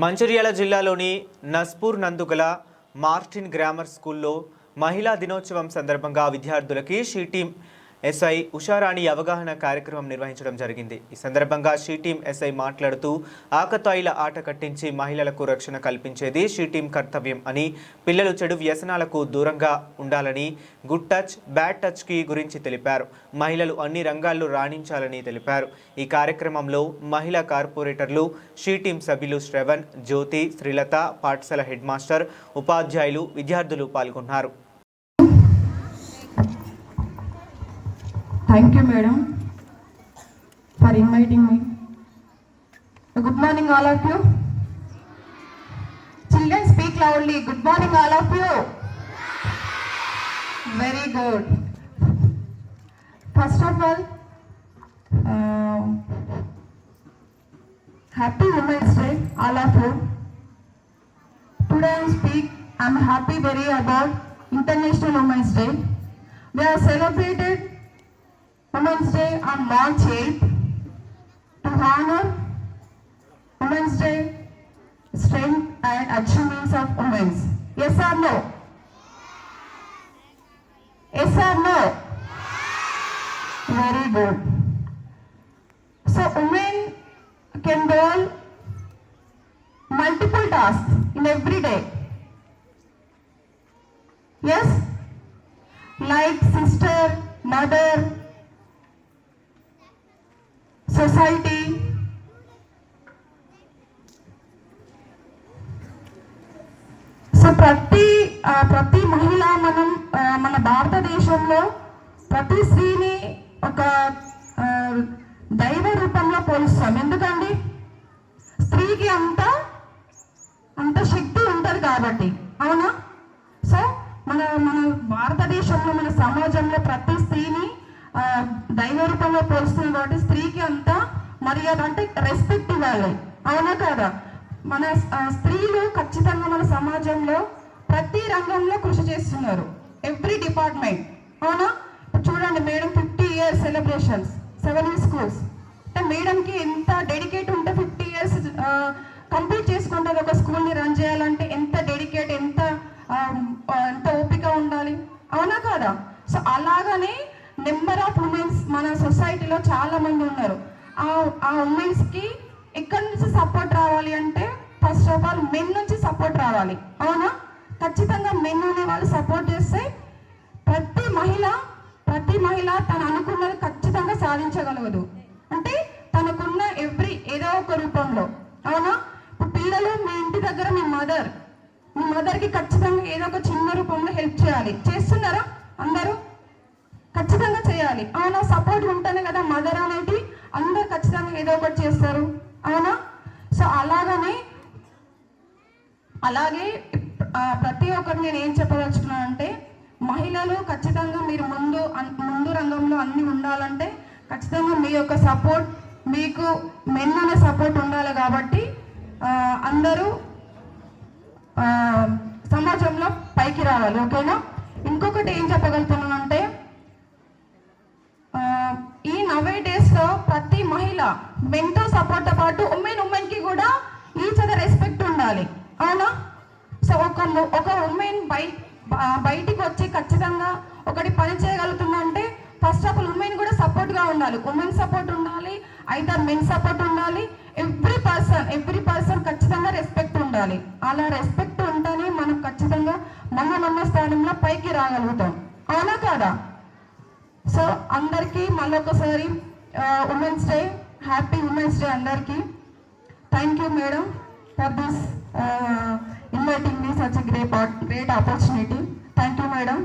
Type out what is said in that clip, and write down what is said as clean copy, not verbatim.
మంచిర్యాల జిల్లాలోని నస్పూర్ నందు గల మార్టిన్ గ్రామర్ స్కూల్లో మహిళా దినోత్సవం సందర్భంగా విద్యార్థులకి షీ టీం ఎస్ఐ ఉషారాణి అవగాహన కార్యక్రమం నిర్వహించడం జరిగింది. ఈ సందర్భంగా షీ టీం ఎస్ఐ మాట్లాడుతూ ఆకతాయిల ఆట కట్టించి మహిళలకు రక్షణ కల్పించేది షీ టీం కర్తవ్యం అని, పిల్లలు చెడు వ్యసనాలకు దూరంగా ఉండాలని, గుడ్ టచ్ బ్యాడ్ టచ్కి గురించి తెలిపారు. మహిళలు అన్ని రంగాల్లో రాణించాలని తెలిపారు. ఈ కార్యక్రమంలో మహిళా కార్పొరేటర్లు, షీ టీం సభ్యులు శ్రవణ్, జ్యోతి, శ్రీలత, పాఠశాల హెడ్ మాస్టర్, ఉపాధ్యాయులు, విద్యార్థులు పాల్గొన్నారు. Thank you, madam, for inviting me. Good morning, all of you. Children, speak loudly. Good morning, all of you. Very good. First of all, happy Women's Day, all of you. Today I'm happy very about International Women's Day. We are celebrated Women's Day on March 8th to honor Women's Day strength and achievements of women. Yes or no? Yes or no? Very good. So women can do multiple tasks in every day. Yes? Like sister, mother, society. So ప్రతి మహిళ మన భారతదేశంలో ప్రతి స్త్రీని ఒక దైవ రూపంలో పోలుస్తాం. ఎందుకండి? స్త్రీకి అంత శక్తి ఉంటుంది కాబట్టి, అవునా? సో మన భారతదేశంలో, మన సమాజంలో ప్రతి స్త్రీని దైవ రూపంలో పోలుస్తుంది కాబట్టి స్త్రీకి అంత మర్యాద, అంటే రెస్పెక్ట్ ఇవ్వాలి, అవునా కాదా? మన స్త్రీలు ఖచ్చితంగా మన సమాజంలో ప్రతి రంగంలో కృషి చేస్తున్నారు, ఎవ్రీ డిపార్ట్మెంట్, అవునా? చూడండి మేడం, 50 years సెలబ్రేషన్స్, 7 schools. అంటే మేడంకి ఎంత డెడికేట్ ఉంటే 50 years కంప్లీట్ చేసుకుంటుంది. ఒక స్కూల్ని రన్ చేయాలంటే ఎంత డెడికేట్, ఎంత ఓపిక ఉండాలి, అవునా కాదా? సో అలాగనే నెంబర్ ఆఫ్ ఉమెన్స్ మన సొసైటీలో చాలా మంది ఉన్నారు. ఆ ఉమెన్స్కి ఎక్కడి నుంచి సపోర్ట్ రావాలి అంటే ఫస్ట్ ఆఫ్ ఆల్ మెన్ నుంచి సపోర్ట్ రావాలి, అవునా? ఖచ్చితంగా మెన్ అనే వాళ్ళు సపోర్ట్ చేస్తే ప్రతి మహిళ తను అనుకున్నది ఖచ్చితంగా సాధించగలగదు. అంటే తనకున్న ఏదో ఒక రూపంలో, అవునా? ఇప్పుడు పిల్లలు, మీ ఇంటి దగ్గర మీ మదర్కి ఖచ్చితంగా ఏదో ఒక చిన్న రూపంలో హెల్ప్ చేయాలి. చేస్తున్నారా అందరూ? ఖచ్చితంగా చేయాలి, అవునా? సపోర్ట్ ఉంటేనే కదా మదర్ అనేది అందరు ఖచ్చితంగా ఏదో ఒకటి చేస్తారు, అవునా? సో అలాగే ప్రతి ఒక్కరు నేను ఏం చెప్పదలుచుకున్నాను అంటే, మహిళలు ఖచ్చితంగా మీరు ముందు రంగంలో అన్ని ఉండాలంటే ఖచ్చితంగా మీ యొక్క సపోర్ట్, మీకు మెన్ అనే సపోర్ట్ ఉండాలి. కాబట్టి అందరూ సమాజంలో పైకి రావాలి, ఓకేనా? ఇంకొకటి ఏం చెప్పగలుగుతున్నానంటే, ఈ నవే డేస్లో ప్రతి మహిళ మెన్తో సపోర్ట్తో పాటు ఉమెన్కి కూడా ఈచ్ అదర్ రెస్పెక్ట్ ఉండాలి, అవునా? సో ఒక ఉమెన్ బయటికి వచ్చి ఖచ్చితంగా ఒకటి పని చేయగలుగుతుందంటే ఫస్ట్ ఆఫ్ ఆల్ ఉమెన్ కూడా సపోర్ట్గా ఉండాలి. ఉమెన్ సపోర్ట్ ఉండాలి, ఐదర్ మెన్ సపోర్ట్ ఉండాలి. ఎవ్రీ పర్సన్ ఖచ్చితంగా రెస్పెక్ట్ ఉండాలి. అలా రెస్పెక్ట్ ఉంటేనే మనం ఖచ్చితంగా మన స్థానంలో పైకి రాగలుగుతాం, అవునా కాదా? సో అందరికీ మళ్ళొకసారి women's day, happy women's day అందరికీ. Thank you madam for this inviting me such a great opportunity. Thank you, madam.